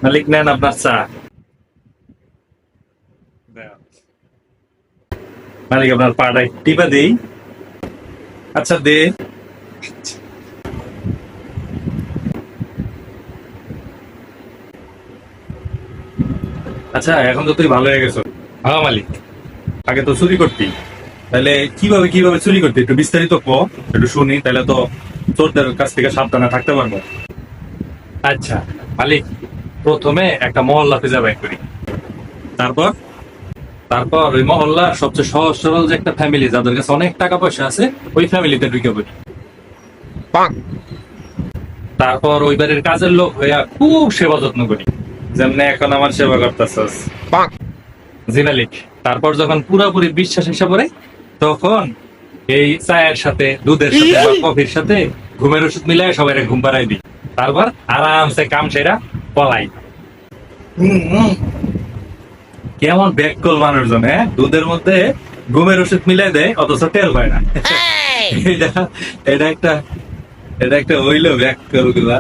মালিক নেন আপনার চা। মালিক আপনার পাটায় টিপা দেই। আচ্ছা দে। আচ্ছা এখন তো তুই ভালো হয়ে গেছো। হ্যাঁ মালিক, আগে তো চুরি করতি, তাহলে কিভাবে কিভাবে চুরি করতি একটু বিস্তারিত ক, একটু শুনি, তাহলে তো চোরদের কাছ থেকে সাবধানে থাকতে পারবো। আচ্ছা মালিক, প্রথমে একটা মহল্লা খুঁজে বের করি। তারপর? তারপর ওই মহল্লার সবচেয়ে সহজ সরল যে একটা ফ্যামিলি যাদের কাছে অনেক টাকা পয়সা আছে, ওই ফ্যামিলিতে ঢুকে পড়ি। তারপর ওই বাড়ির কাজের লোক হইয়া খুব সেবা যত্ন করি, যেমনি এখন আমার সেবা করতেছস। জি মালিক। তারপর যখন পুরাপুরি বিশ্বাস এসে পড়ে, তখন এই চায়ের সাথে, দুধের সাথে বা কফির সাথে ঘুমের ওষুধ মিলাই সবাই ঘুম পাড়াই দিই। তারপর আরামসে কাম সেরা পলাই। কেমন ব্যাককল মানুষজন, হ্যাঁ, দুধের মধ্যে ঘুমের ওষুধ মিলাই দেয় অথচ টের পায় না। এটা এটা একটা এটা একটা হইল ব্যাককল গুলা।